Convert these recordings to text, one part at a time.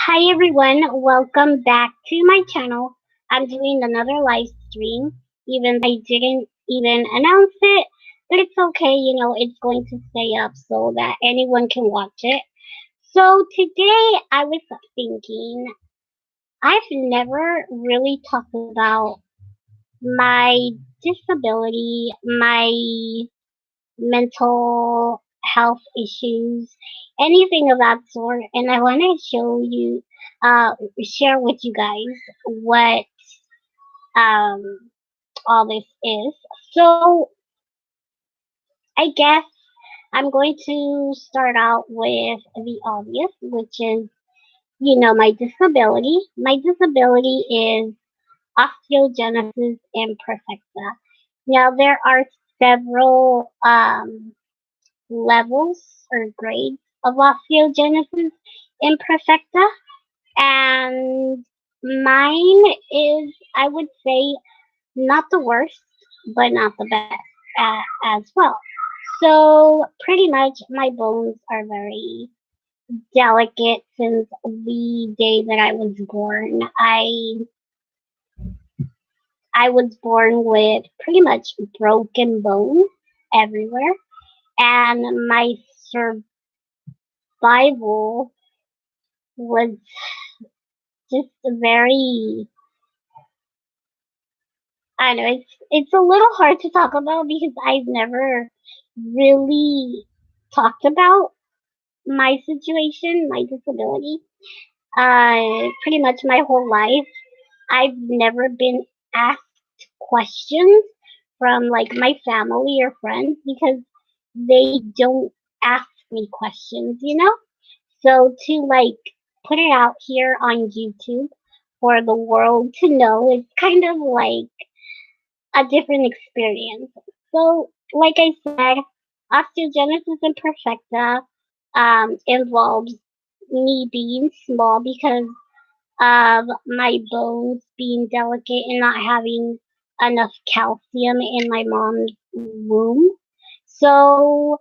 Hi everyone, welcome back to my channel. I'm doing another live stream, even though I didn't even announce it, but it's okay, it's going to stay up so that anyone can watch it. So today I was thinking, I've never really talked about my disability, my mental health issues, anything of that sort. And I want to share with you guys what um, all this is. So I guess I'm going to start out with the obvious, which is, my disability. My disability is osteogenesis imperfecta. Now, there are several levels or grades of osteogenesis imperfecta, and mine is, I would say, not the worst, but not the best as well. So, pretty much, my bones are very delicate since the day that I was born. I was born with pretty much broken bones everywhere, and my survival was just very, I don't know, it's a little hard to talk about because I've never really talked about my situation, my disability. Pretty much my whole life, I've never been asked questions from like my family or friends because they don't ask me questions. So to like put it out here on YouTube for the world to know is kind of like a different experience. So, like I said, osteogenesis imperfecta involves me being small because of my bones being delicate and not having enough calcium in my mom's womb. So,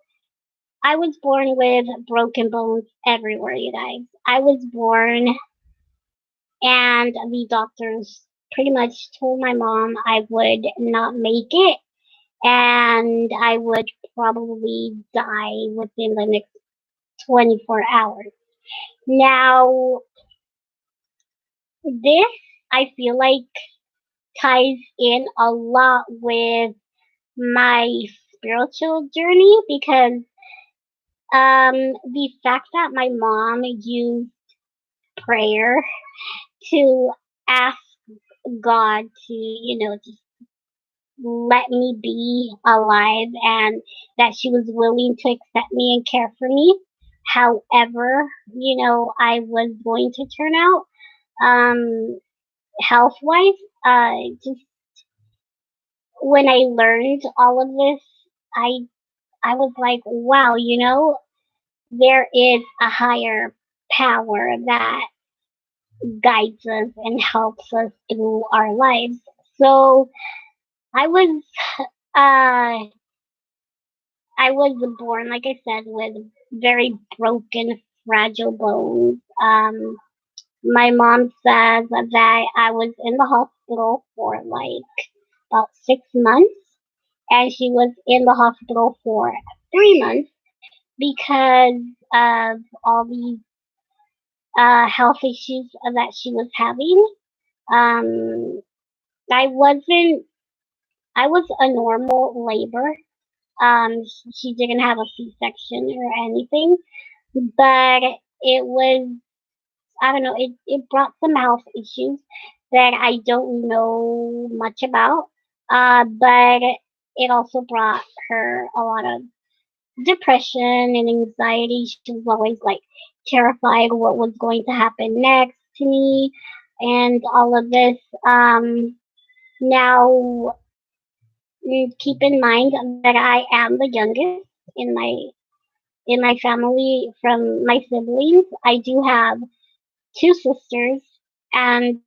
I was born with broken bones everywhere, you guys. I was born and the doctors pretty much told my mom I would not make it and I would probably die within the next 24 hours. Now, this I feel like ties in a lot with my spiritual journey because the fact that my mom used prayer to ask God to, just let me be alive and that she was willing to accept me and care for me. However, I was going to turn out, health wise, just when I learned all of this, I, I was like, wow, there is a higher power that guides us and helps us through our lives. So I was, uh, I was born, like I said, with very broken, fragile bones. My mom says that I was in the hospital for like about 6 months, and she was in the hospital for 3 months because of all these health issues that she was having. Um, I wasn't, I was a normal labor. She didn't have a C-section or anything, but it was, I don't know, it brought some health issues that I don't know much about. But it also brought her a lot of depression and anxiety. She was always like terrified what was going to happen next to me and all of this. Now, keep in mind that I am the youngest in my family from my siblings. I do have two sisters, and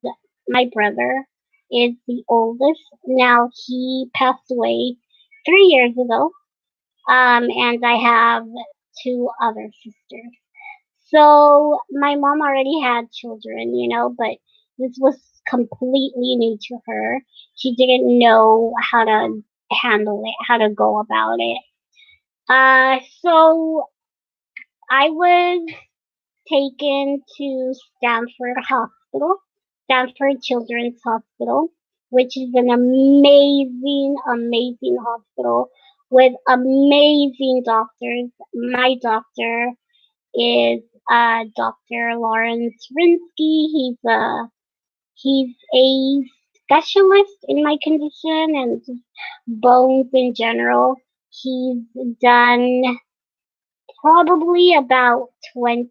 my brother is the oldest. Now he passed away 3 years ago. and I have two other sisters. So my mom already had children, but this was completely new to her. She didn't know how to handle it, how to go about it. So I was taken to Stanford Hospital, Stanford Children's Hospital, which is an amazing, amazing hospital with amazing doctors. My doctor is Dr. Lawrence Rinsky. He's a specialist in my condition and just bones in general. He's done probably about 20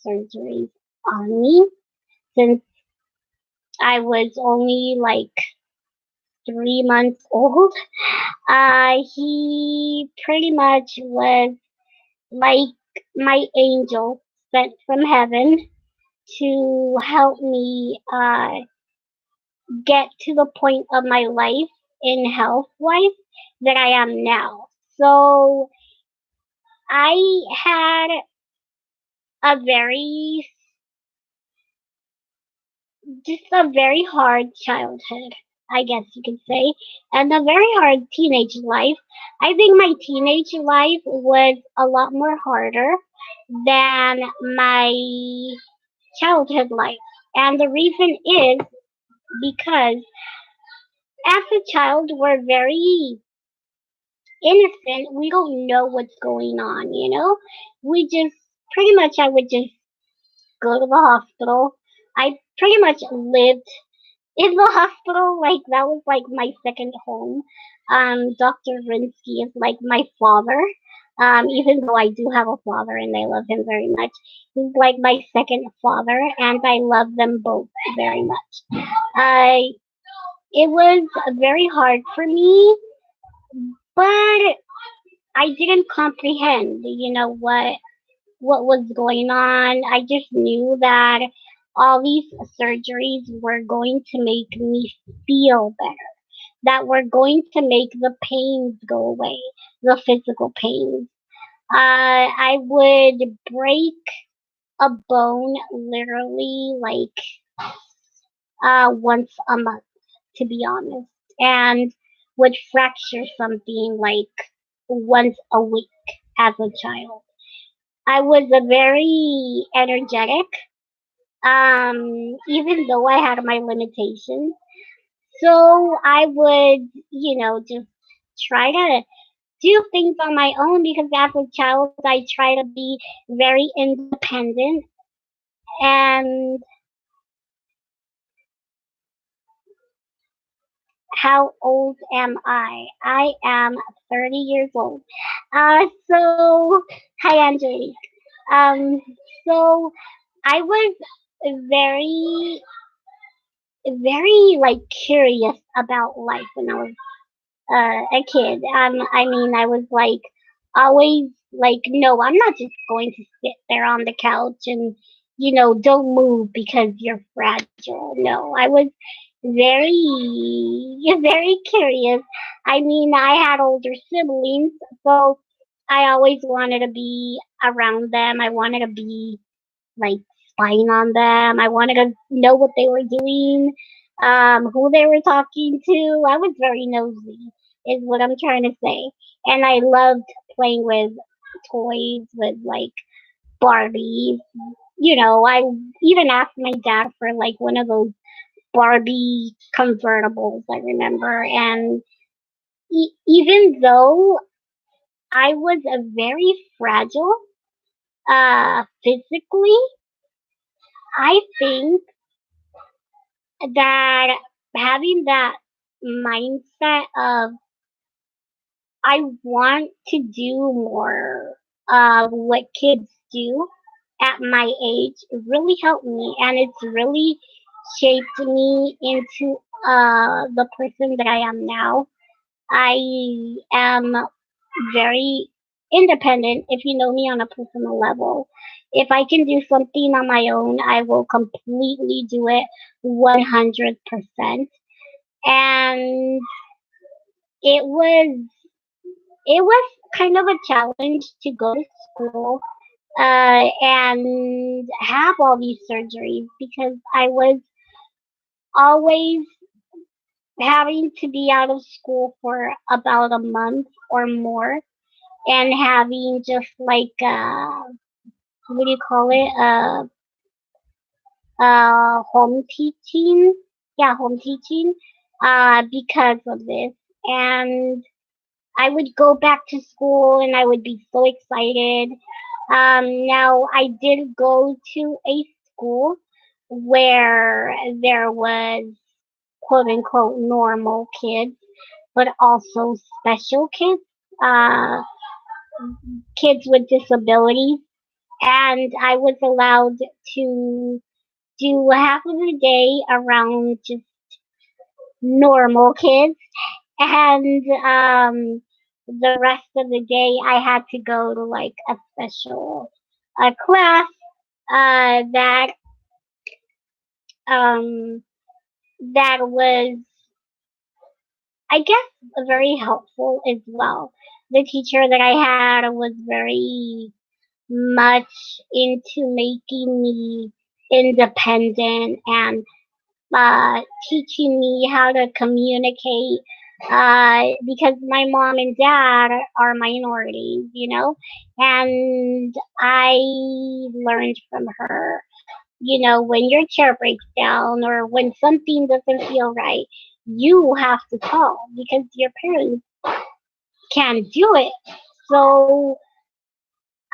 surgeries on me since I was only like 3 months old. He pretty much was like my angel sent from heaven to help me get to the point of my life in health wise that I am now. So I had a very just a very hard childhood, I guess you could say, and a very hard teenage life. I think my teenage life was a lot more harder than my childhood life. And the reason is because as a child, we're very innocent. We don't know what's going on. We just pretty much, I would just go to the hospital. I pretty much lived in the hospital. Like, that was like my second home. Dr. Rinsky is like my father. Even though I do have a father and I love him very much, he's like my second father, and I love them both very much. I It was very hard for me, but I didn't comprehend, what was going on. I just knew that all these surgeries were going to make me feel better, that were going to make the pains go away, the physical pains. I would break a bone literally like once a month, to be honest, and would fracture something like once a week as a child. I was a very energetic, even though I had my limitations. So I would, just try to do things on my own because as a child I try to be very independent. And how old am I? I am 30 years old. So hi Angelique. Um, so I was very, very like curious about life when I was a kid. I mean, I was like always like, no, I'm not just going to sit there on the couch and don't move because you're fragile. No, I was very, very curious. I mean, I had older siblings, so I always wanted to be around them. I wanted to be like spying on them. I wanted to know what they were doing, who they were talking to. I was very nosy, is what I'm trying to say. And I loved playing with toys, with like Barbies. I even asked my dad for like one of those Barbie convertibles, I remember. And even though I was a very fragile physically, I think that having that mindset of I want to do more of what kids do at my age really helped me, and it's really shaped me into the person that I am now. I am very independent if you know me on a personal level. If I can do something on my own, I will completely do it 100%. And it was it was kind of a challenge to go to school and have all these surgeries because I was always having to be out of school for about a month or more and having just like what do you call it, home teaching, yeah, home teaching, because of this. And I would go back to school and I would be so excited. Now I did go to a school where there was quote unquote normal kids, but also special kids, uh, kids with disabilities. And I was allowed to do half of the day around just normal kids, and the rest of the day I had to go to like a special class that um, that was, I guess, very helpful as well. The teacher that I had was very much into making me independent and teaching me how to communicate because my mom and dad are minorities, and I learned from her, when your chair breaks down or when something doesn't feel right, you have to call because your parents can't do it. So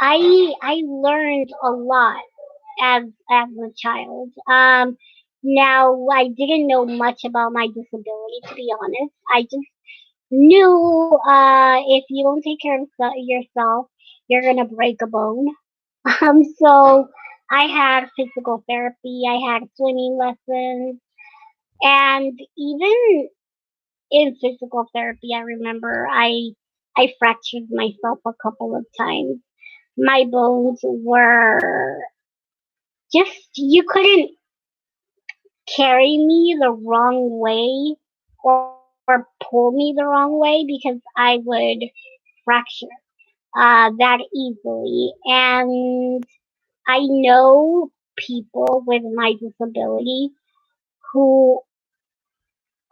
I learned a lot as a child. Now I didn't know much about my disability, to be honest. I just knew if you don't take care of yourself, you're gonna break a bone. So I had physical therapy, I had swimming lessons, and even in physical therapy, I remember I fractured myself a couple of times. My bones were just, you couldn't carry me the wrong way or pull me the wrong way because I would fracture that easily. And I know people with my disability who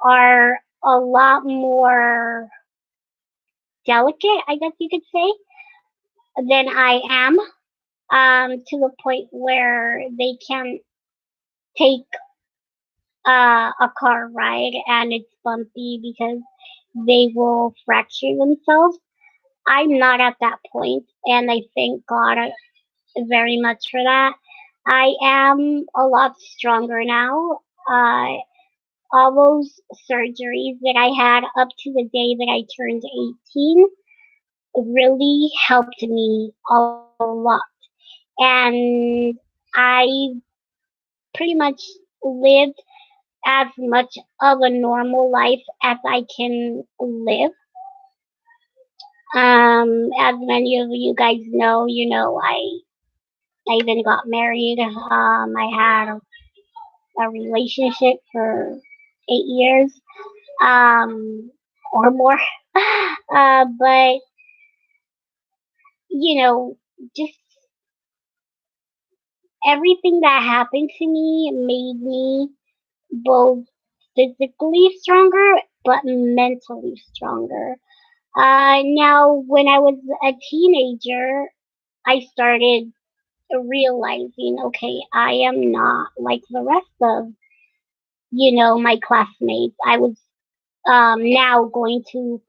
are a lot more delicate, I guess you could say, than I am, to the point where they can take a car ride and it's bumpy because they will fracture themselves. I'm not at that point, and I thank God very much for that. I am a lot stronger now. Uh, all those surgeries that I had up to the day that I turned 18 really helped me a lot. And I pretty much lived as much of a normal life as I can live. As many of you guys know, I even got married. I had a relationship for 8 years, or more. But just everything that happened to me made me both physically stronger, but mentally stronger. Now, when I was a teenager, I started realizing, okay, I am not like the rest of, my classmates. I was now going to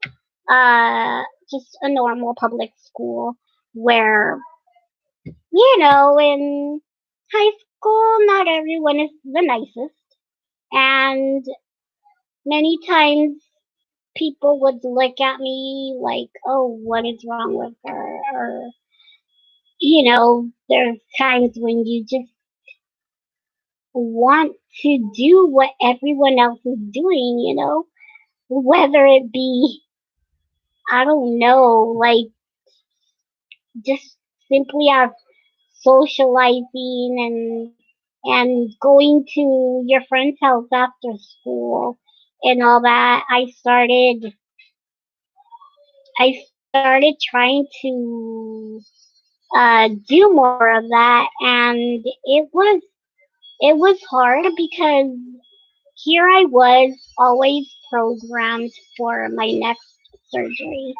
just a normal public school where, in high school, not everyone is the nicest. And many times people would look at me like, oh, what is wrong with her? Or, there's times when you just want to do what everyone else is doing, whether it be, I don't know, like just simply as socializing and going to your friend's house after school and all that. I started trying to do more of that, and it was hard because here I was always programmed for my next surgery,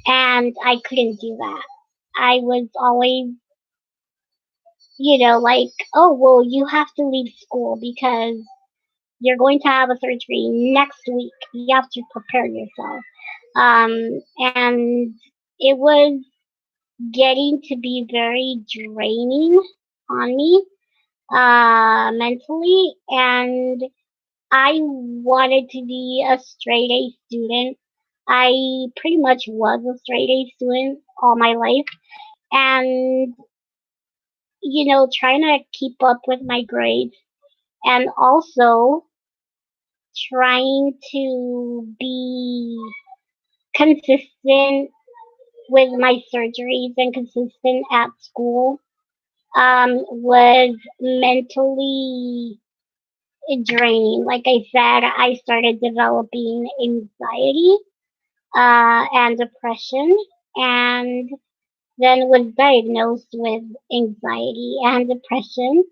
and I couldn't do that. I was always, like, oh, well, you have to leave school because you're going to have a surgery next week. You have to prepare yourself. And it was getting to be very draining on me, mentally, and I wanted to be a straight A student. I pretty much was a straight A student all my life, and trying to keep up with my grades, and also trying to be consistent with my surgeries and consistent at school, was mentally draining. Like I said, I started developing anxiety, and depression, and then was diagnosed with anxiety and depression.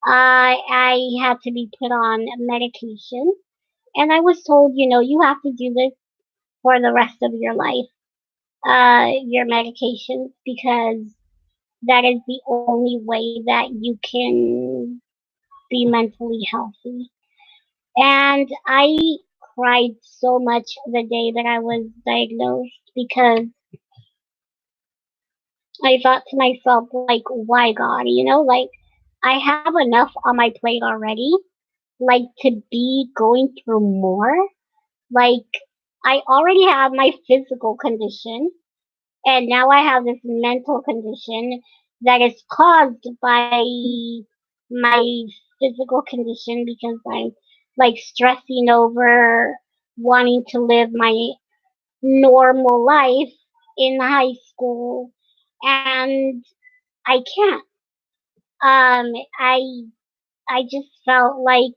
I had to be put on medication, and I was told, you have to do this for the rest of your life, your medications, because that is the only way that you can be mentally healthy. And I cried so much the day that I was diagnosed because I thought to myself, like, why God? Like, I have enough on my plate already. Like, to be going through more. Like, I already have my physical condition, and now I have this mental condition that is caused by my physical condition because I'm like stressing over wanting to live my normal life in high school, and I can't. Um, I I just felt like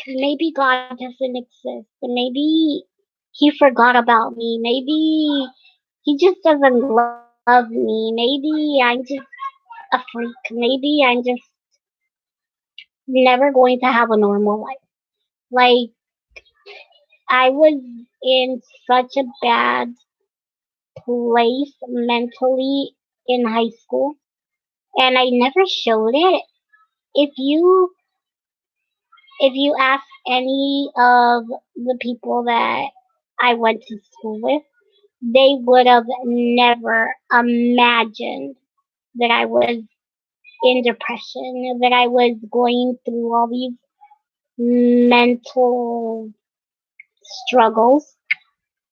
maybe God doesn't exist. Maybe He forgot about me. Maybe He just doesn't love me. Maybe I'm just a freak. Maybe I'm just never going to have a normal life. Like, I was in such a bad place mentally in high school, and I never showed it. If you if you ask any of the people that I went to school with, they would have never imagined that I was in depression, that I was going through all these mental struggles,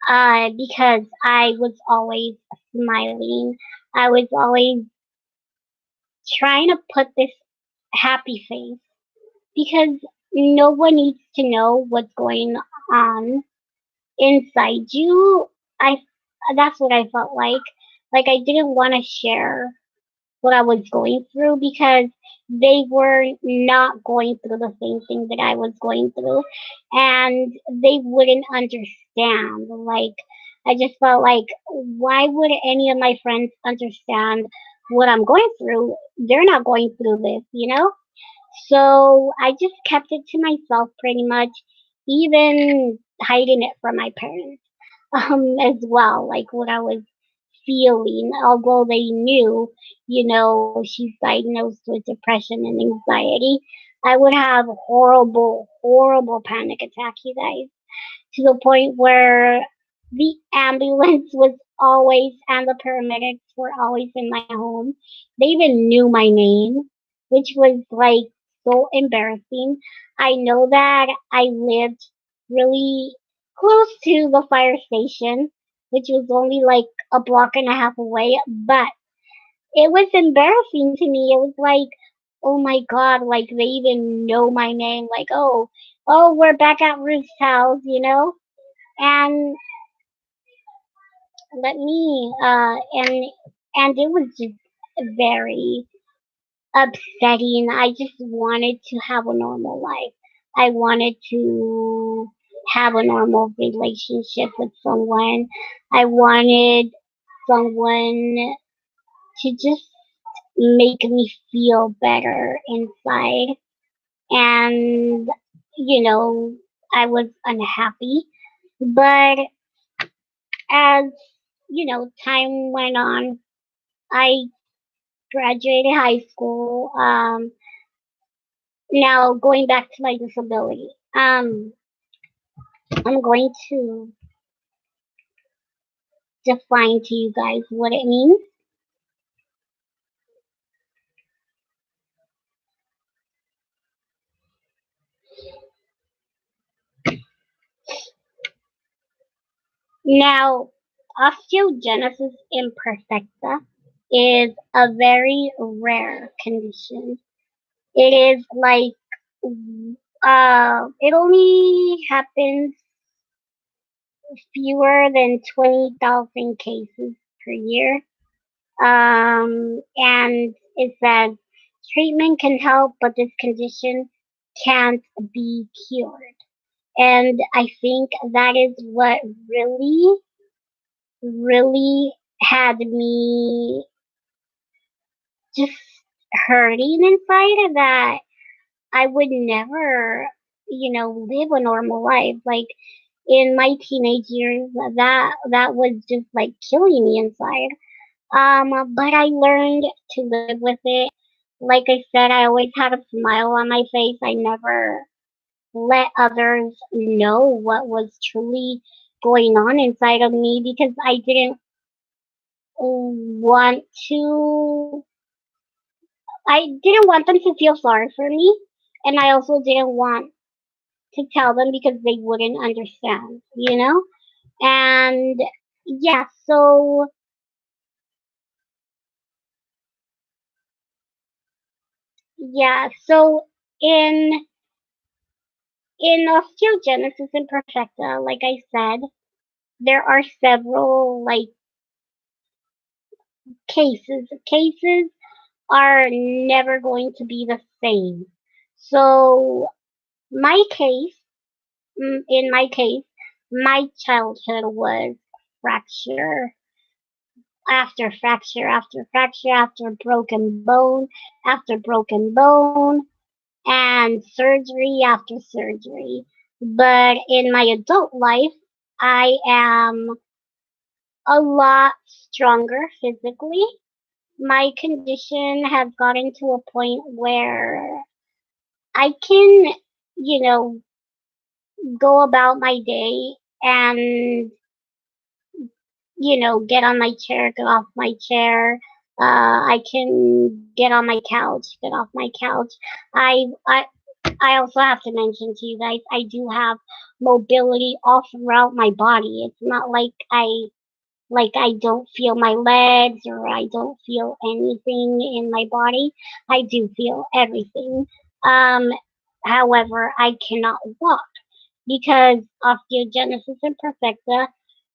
because I was always smiling. I was always trying to put this happy face because no one needs to know what's going on inside you. I That's what I felt like. Like, I didn't want to share what I was going through because they were not going through the same thing that I was going through, and they wouldn't understand. Like, I just felt like, why would any of my friends understand what I'm going through? They're not going through this. So I just kept it to myself pretty much, even hiding it from my parents, as well, like what I was feeling, although they knew, she's diagnosed with depression and anxiety. I would have horrible, horrible panic attacks, you guys, to the point where the ambulance was always and the paramedics were always in my home. They even knew my name, which was like so embarrassing. I know that I lived really close to the fire station, which was only like a block and a half away, but it was embarrassing to me. It was like, oh my god, like they even know my name. Like, oh, we're back at Ruth's house. And let me and it was just very upsetting. I just wanted to have a normal life. I wanted to have a normal relationship with someone. I wanted someone to just make me feel better inside. And, you know, I was unhappy. But as, time went on, I graduated high school. Now going back to my disability. I'm going to define to you guys what it means. Now, osteogenesis imperfecta is a very rare condition. It is like it only happens fewer than 20,000 cases per year. And it says treatment can help, but this condition can't be cured. And I think that is what really, really had me just hurting inside, that I would never, live a normal life. Like in my teenage years, that was just like killing me inside. But I learned to live with it. Like I said, I always had a smile on my face. I never let others know what was truly going on inside of me, because I didn't want to, I didn't want them to feel sorry for me. And I also didn't want to tell them because they wouldn't understand. And yeah, so in osteogenesis imperfecta, like I said, there are several like cases. Cases are never going to be the same. So my case, in my case, my childhood was fracture after fracture after fracture after broken bone, and surgery after surgery. But in my adult life, I am a lot stronger physically. My condition has gotten to a point where I can, you know, go about my day and, get on my chair, get off my chair. I can get on my couch, get off my couch. I, I, I also have to mention to you guys, I do have mobility all throughout my body. It's not like I don't feel my legs or I don't feel anything in my body. I do feel everything. Um, However, I cannot walk because osteogenesis imperfecta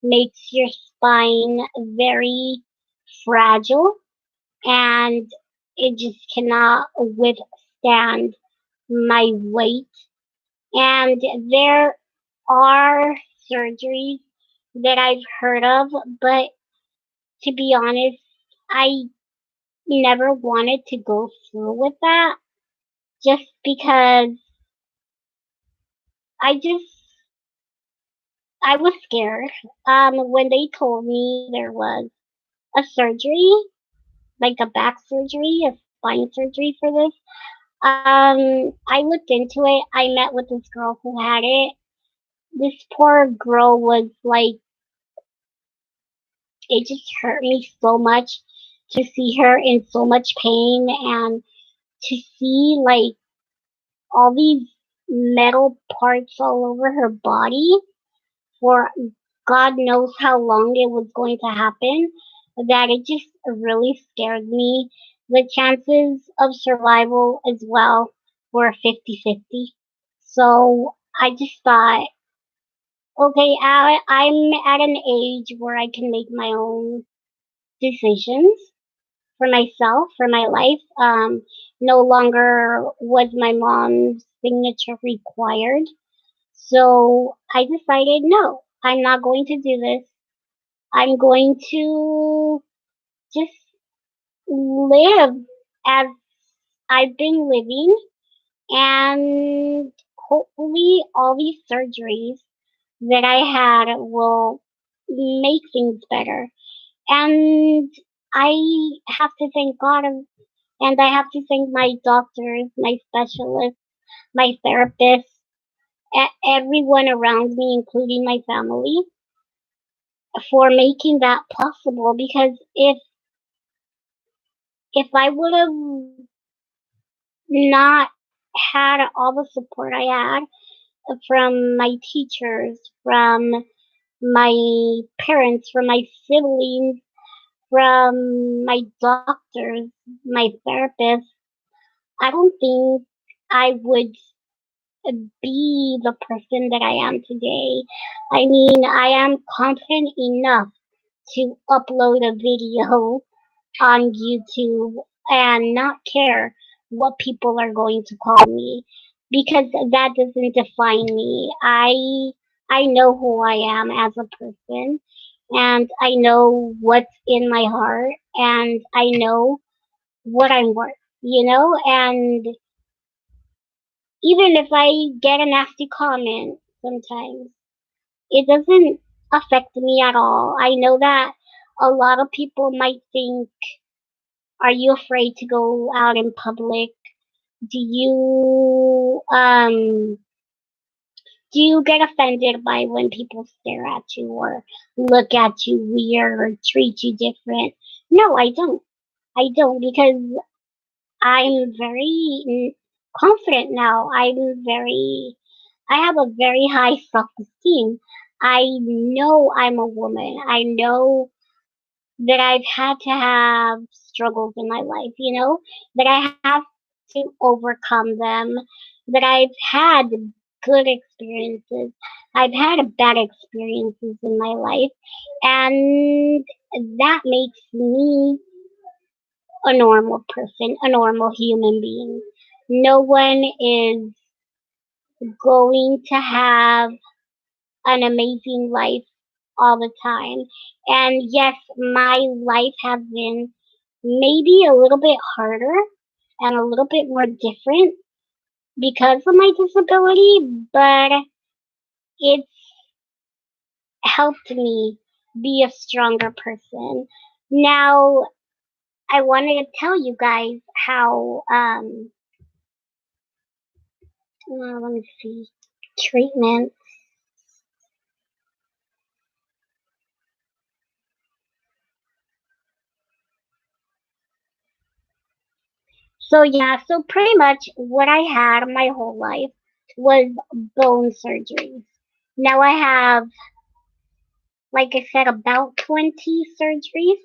makes your spine very fragile, and it just cannot withstand my weight. And there are surgeries that I've heard of, but to be honest, I never wanted to go through with that, just because I just I was scared. When they told me there was a surgery, like a back surgery, a spine surgery for this, I looked into it. I met with this girl who had it. This poor girl was like, it just hurt me so much to see her in so much pain, and to see like all these metal parts all over her body for God knows how long it was going to happen, that it just really scared me. The chances of survival as well were 50-50. So I just thought, okay, I'm at an age where I can make my own decisions for myself, for my life. No longer was my mom's signature required. So I decided, no, I'm not going to do this. I'm going to just live as I've been living, and hopefully all these surgeries that I had will make things better. And I have to thank God, and I have to thank my doctors, my specialists, my therapists, everyone around me, including my family, for making that possible. Because if I would have not had all the support I had from my teachers, from my parents, from my siblings, from my doctors, my therapist, I don't think I would be the person that I am today. I mean, I am confident enough to upload a video on YouTube and not care what people are going to call me, because that doesn't define me. I know who I am as a person, and I know what's in my heart, and I know what I'm worth, and even if I get a nasty comment sometimes, it doesn't affect me at all. I know that a lot of people might think, are you afraid to go out in public? Do you do you get offended by when people stare at you or look at you weird or treat you different? No, I don't. I don't, because I'm very confident now. I have a very high self-esteem. I know I'm a woman. I know that I've had to have struggles in my life, that I have to overcome them, that I've had good experiences. I've had bad experiences in my life, and that makes me a normal person, a normal human being. No one is going to have an amazing life all the time. And yes, my life has been maybe a little bit harder and a little bit more different because of my disability, but it's helped me be a stronger person. Now, I wanted to tell you guys how, let me see, treatment. So yeah, so pretty much what I had my whole life was bone surgeries. Now I have, like I said, about 20 surgeries.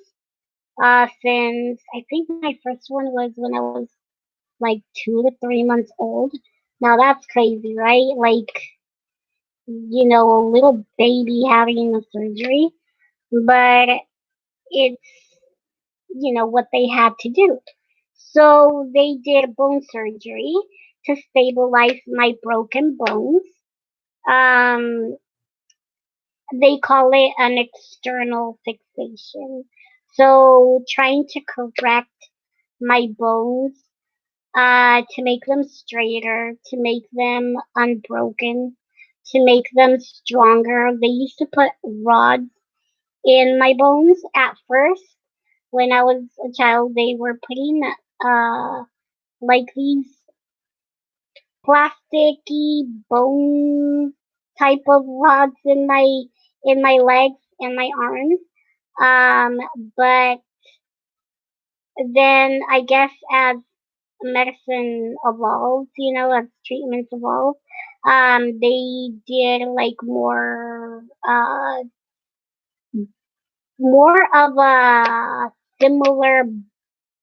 Since I think my first one was when I was like 2 to 3 months old. Now that's crazy, right? Like, a little baby having a surgery, but it's, what they had to do. So they did bone surgery to stabilize my broken bones. Um, they call it an external fixation. So trying to correct my bones, to make them straighter, to make them unbroken, to make them stronger. They used to put rods in my bones at first. When I was a child, they were putting like these plasticky bone type of rods in my legs and my arms. Um, but then I guess as medicine evolved, as treatments evolved, they did like more of a similar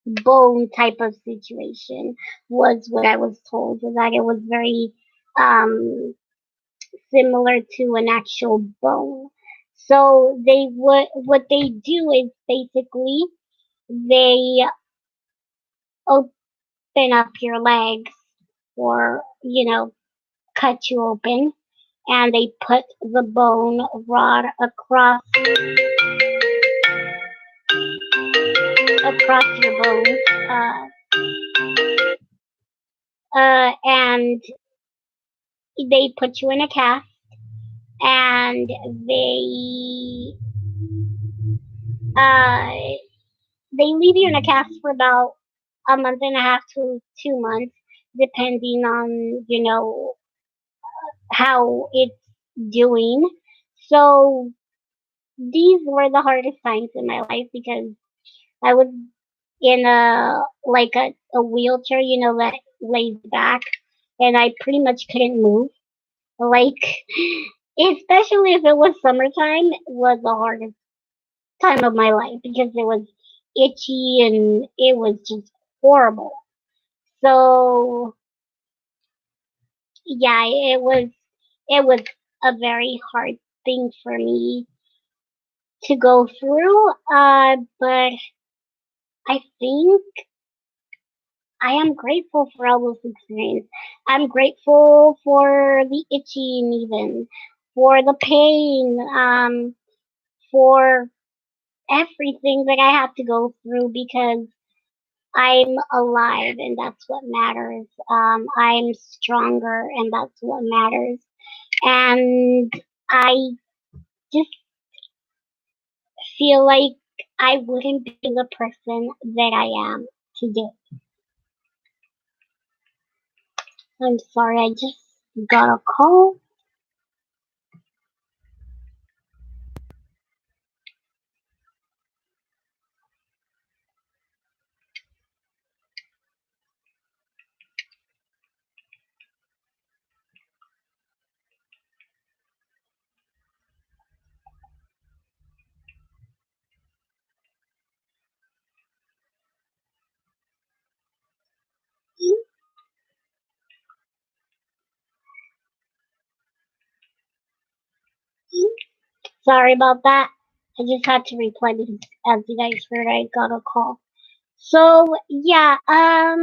bone type of situation, was what I was told, that it was very um similar to an actual bone. So what they do is basically they open up your legs, or cut you open, and they put the bone rod across your bones, and they put you in a cast, and uh, they leave you in a cast for about a month and a half to 2 months, depending on how it's doing. So these were the hardest times in my life because I was in a wheelchair, that lays back, and I pretty much couldn't move. Like, especially if it was summertime, was the hardest time of my life because it was itchy and it was just horrible. So yeah, it was a very hard thing for me to go through. But I think I am grateful for all those experiences. I'm grateful for the itching, even for the pain, for everything that I have to go through because I'm alive and that's what matters. I'm stronger and that's what matters. And I just feel like I wouldn't be the person that I am today. I'm sorry, I just got a call. Sorry about that. I just had to reply because, as you guys heard, I got a call. So yeah, I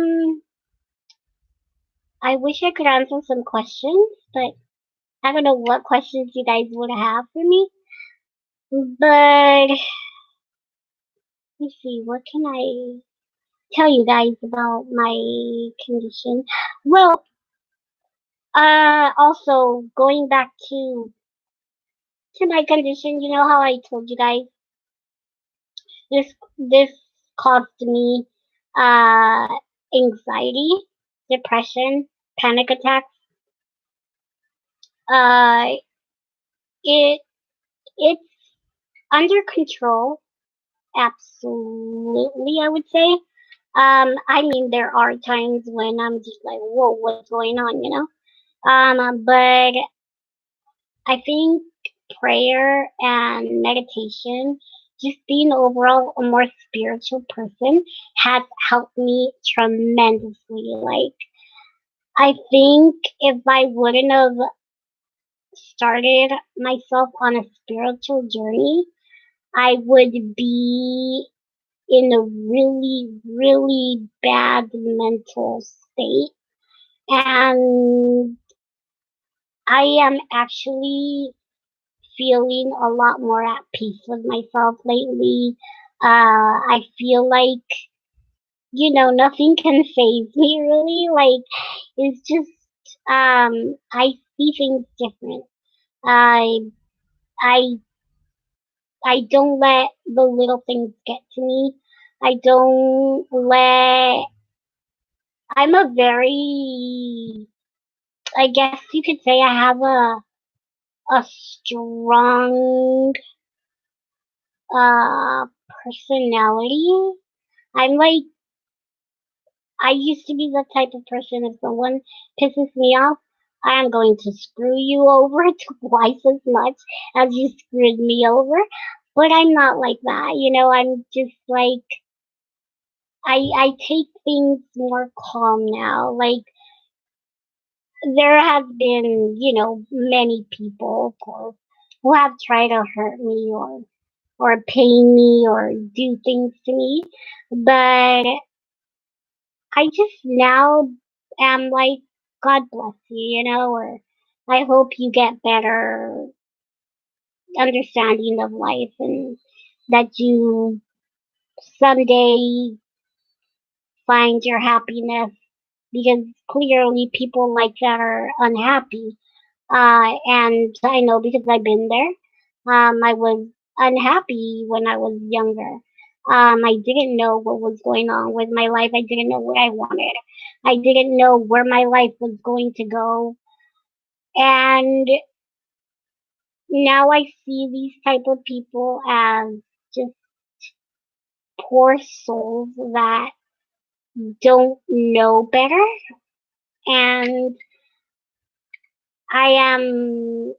wish I could answer some questions, but I don't know what questions you guys would have for me. But let's see, what can I tell you guys about my condition? Well, also going back to my condition, you know how I told you guys this caused me uh anxiety, depression, panic attacks. Uh, it it's under control, absolutely. I would say. I mean, there are times when I'm just like, whoa, what's going on, you know? But I think prayer and meditation, just being overall a more spiritual person, has helped me tremendously. Like, I think if I wouldn't have started myself on a spiritual journey, I would be in a really, really bad mental state. And I am actually feeling a lot more at peace with myself lately. I feel like, nothing can phase me really. Like, it's just, I see things different. I, I, I don't let the little things get to me. I don't let, I'm a very, I guess you could say I have a strong uh personality. I'm like I used to be the type of person if someone pisses me off, I am going to screw you over twice as much as you screwed me over. But I'm not like that, I'm just like I take things more calm now. Like there have been, many people of course who have tried to hurt me or pain me or do things to me. But I just now am like, God bless you, or I hope you get better understanding of life and that you someday find your happiness because clearly people like that are unhappy. And I know because I've been there. I was unhappy when I was younger. I didn't know what was going on with my life. I didn't know what I wanted. I didn't know where my life was going to go. And now I see these type of people as just poor souls that don't know better. And I am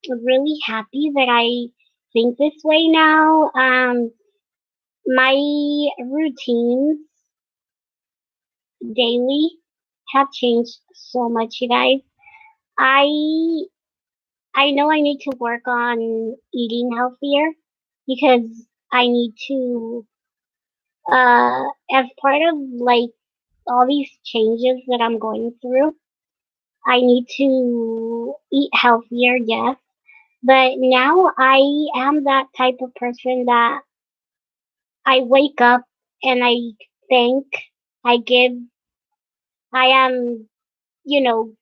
really happy that I think this way now. My routines daily have changed so much, you guys. I I know I need to work on eating healthier because I need to as part of like all these changes that I'm going through, I need to eat healthier, yes. But now I am that type of person that I wake up and I think, I give, I am, you know,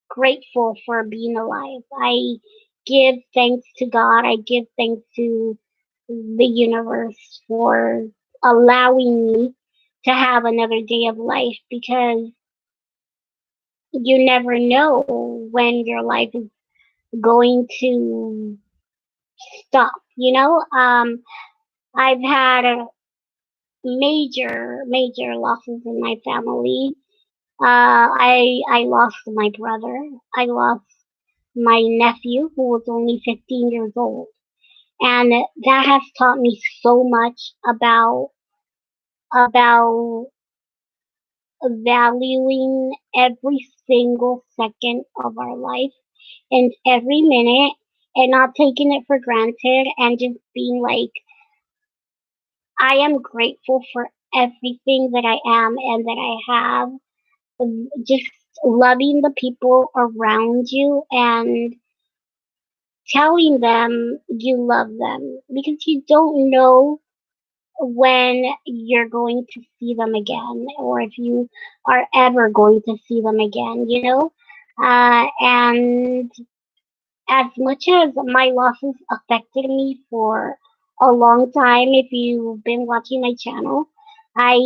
grateful for being alive. I give thanks to God. I give thanks to the universe for allowing me to have another day of life because you never know when your life is going to stop. I've had major losses in my family. I lost my brother. I lost my nephew who was only 15 years old. And that has taught me so much about valuing every single second of our life and every minute and not taking it for granted and just being like, I am grateful for everything that I am and that I have. Just loving the people around you and telling them you love them because you don't know when you're going to see them again or if you are ever going to see them again. And as much as my losses affected me for a long time, if you've been watching my channel, I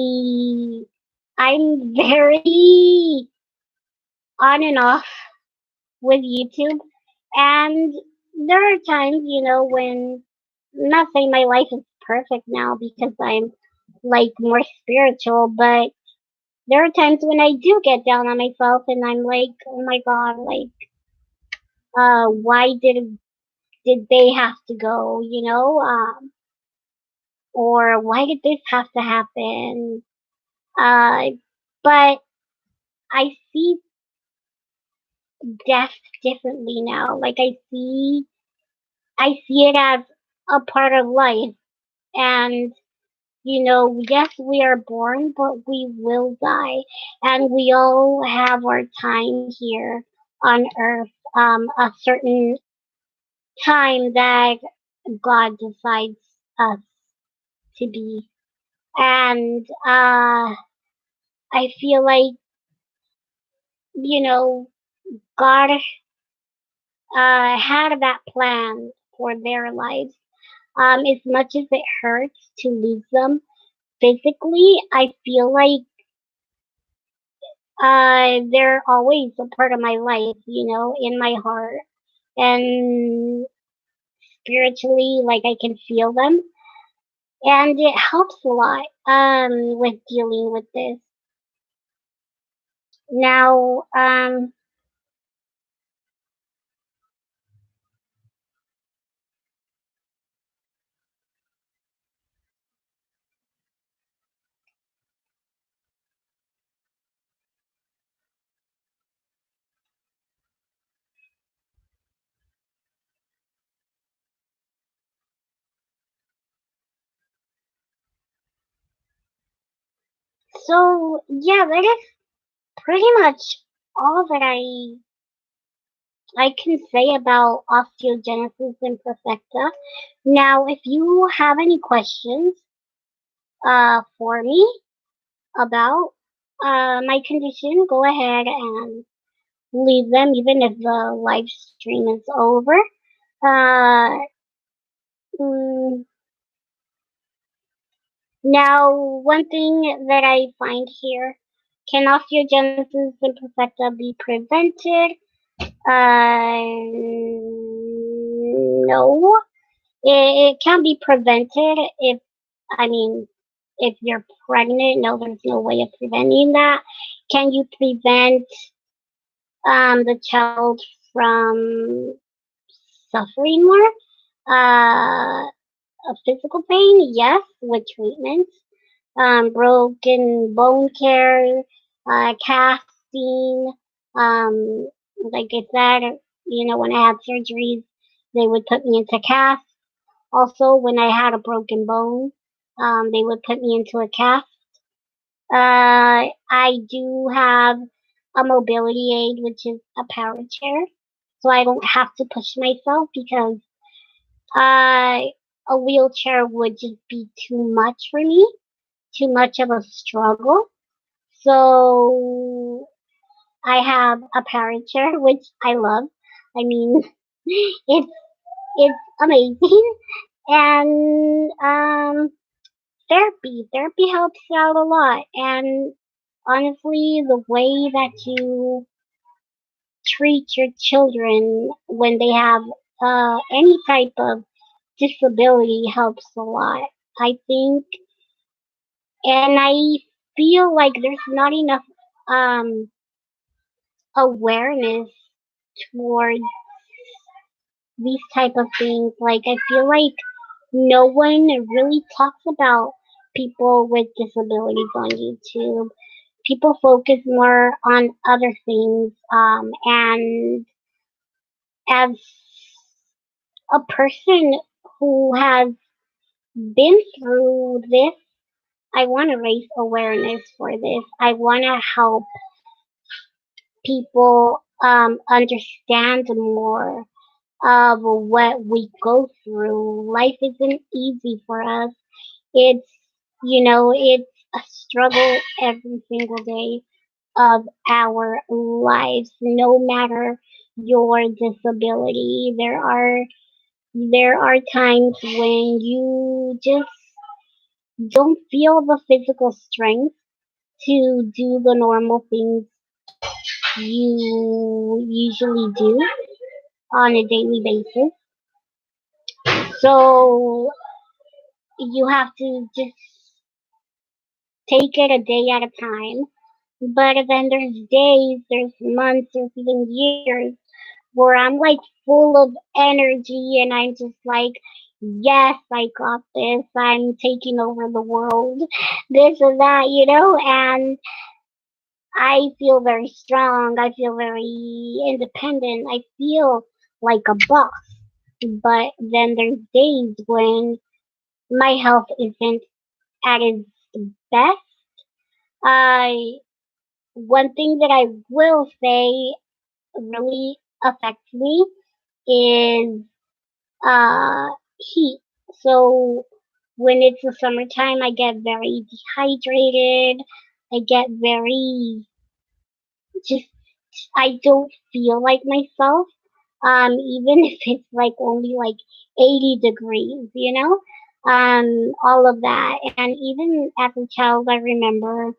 I'm very on and off with YouTube, and there are times, when I'm not saying my life is perfect now because I'm like more spiritual, but there are times when I do get down on myself and I'm like, oh my god, like, why did they have to go, or why did this have to happen? Uh, but I see death differently now. Like I see it as a part of life, and yes, we are born, but we will die, and we all have our time here on Earth. A certain time that God decides us to be, and I feel like God had that plan for their lives. As much as it hurts to lose them physically, I feel like they're always a part of my life, in my heart. And spiritually, like I can feel them. And it helps a lot with dealing with this. Now, so, yeah, that is pretty much all that I I can say about osteogenesis imperfecta. Now, if you have any questions for me about my condition, go ahead and leave them, even if the live stream is over. Uh, mm, Now, one thing that I find here, can osteogenesis imperfecta be prevented? No, it can be prevented if, I mean, if you're pregnant. No, there's no way of preventing that. Can you prevent the child from suffering more? Of physical pain? Yes, with treatments. Broken bone care, casting. Like I said, when I had surgeries, they would put me into cast. Also, when I had a broken bone, they would put me into a cast. I do have a mobility aid, which is a power chair, so I don't have to push myself because uh, a wheelchair would just be too much for me, too much of a struggle. So I have a power chair, which I love. I mean, it's it's amazing, and therapy helps out a lot. And honestly, the way that you treat your children when they have any type of disability helps a lot. I think, and I feel like there's not enough um, awareness towards these type of things. Like I feel like no one really talks about people with disabilities on YouTube. People focus more on other things. And as a person who has been through this, I want to raise awareness for this. I want to help people understand more of what we go through. Life isn't easy for us. It's, it's a struggle every single day of our lives, no matter your disability. There are times when you just don't feel the physical strength to do the normal things you usually do on a daily basis. So you have to just take it a day at a time. But then there's days, there's months, there's even years where I'm like full of energy and I'm just like, yes, I got this. I'm taking over the world, this and that, and I feel very strong. I feel very independent. I feel like a boss. But then there's days when my health isn't at its best. I One thing that I will say really affects me is uh heat. So when it's the summertime, I get very dehydrated. I get very just I don't feel like myself. Even if it's like only like 80 degrees, all of that. And even as a child, I remember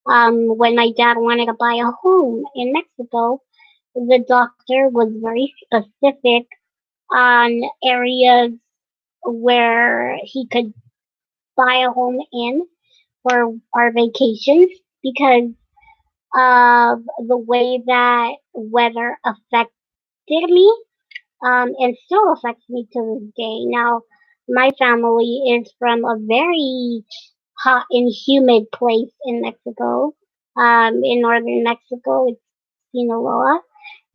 when my dad wanted to buy a home in Mexico, the doctor was very specific on areas where he could buy a home in for our vacations because of the way that weather affected me, and still affects me to this day. Now, my family is from a very hot and humid place in Mexico. In northern Mexico, it's Sinaloa,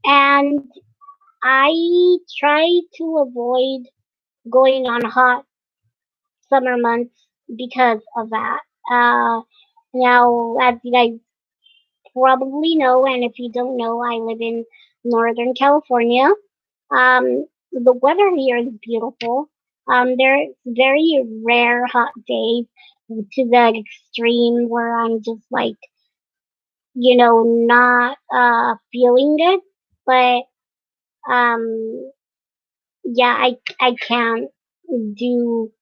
and I try to avoid going on hot summer months because of that. Uh, Now, as you guys probably know, and if you don't know, I live in Northern California. The weather here is beautiful. There's very rare hot days to the extreme where I'm just like, not feeling it. But yeah, I can't do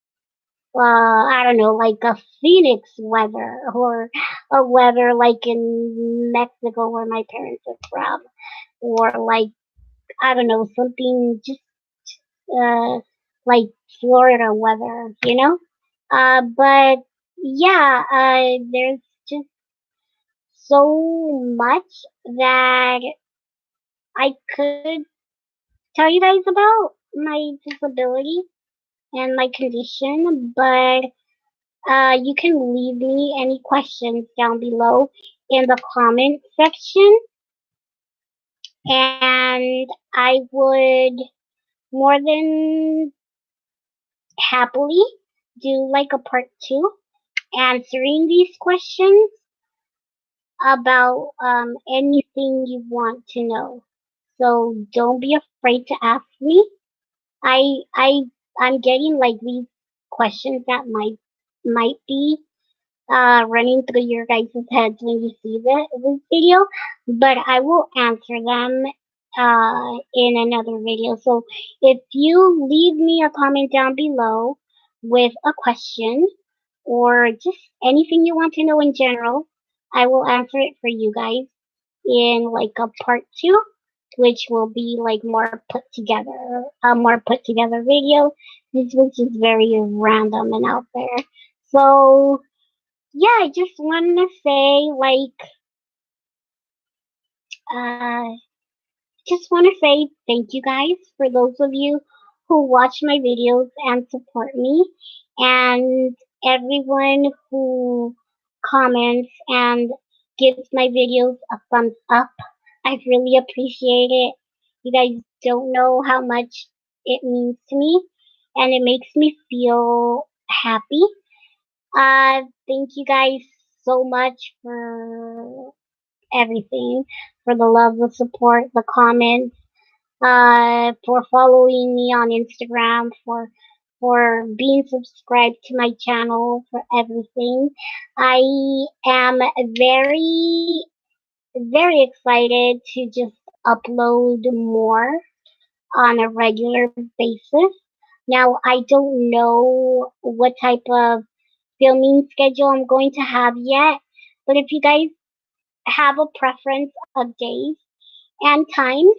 I don't know, like a Phoenix weather or a weather like in Mexico where my parents are from, or like I don't know, something just uh like Florida weather. But yeah, there's just so much that I could tell you guys about my disability and my condition, but you can leave me any questions down below in the comment section, and I would more than happily do like a part two answering these questions about anything you want to know. So don't be afraid to ask me. I I'm getting like these questions that might be running through your guys' heads when you see this video, but I will answer them in another video. So if you leave me a comment down below with a question or just anything you want to know in general, I will answer it for you guys in like a part two, which will be like more put together video. This was just very random and out there. So yeah, I just want to say, uh, just want to say thank you guys for those of you who watch my videos and support me, and everyone who comments and gives my videos a thumbs up. I really appreciate it. You guys don't know how much it means to me, and it makes me feel happy. Thank you guys so much for everything, for the love, the support, the comments, for following me on Instagram, for being subscribed to my channel, for everything. I am very, very excited to just upload more on a regular basis. Now, I don't know what type of filming schedule I'm going to have yet, but if you guys have a preference of days and times,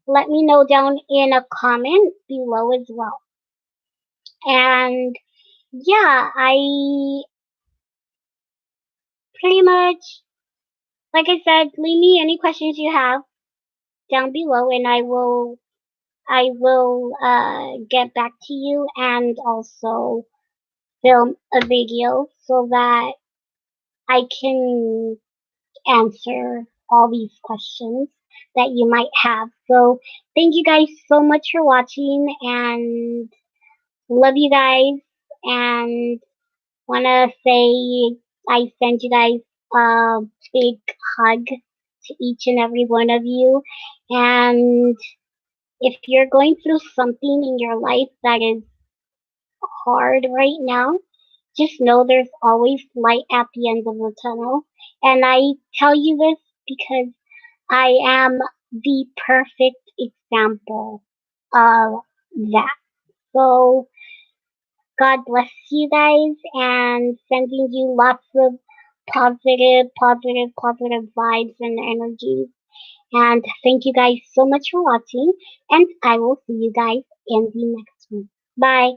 let me know down in a comment below as well. And yeah, I pretty much, like I said, leave me any questions you have down below, and I will get back to you and also film a video so that I can answer all these questions that you might have. So thank you guys so much for watching, and love you guys, and wanna say I send you guys a big hug to each and every one of you. And if you're going through something in your life that is hard right now, just know there's always light at the end of the tunnel. And I tell you this because I am the perfect example of that. So God bless you guys, and sending you lots of positive vibes and energies. And thank you guys so much for watching, and I will see you guys in the next one. Bye.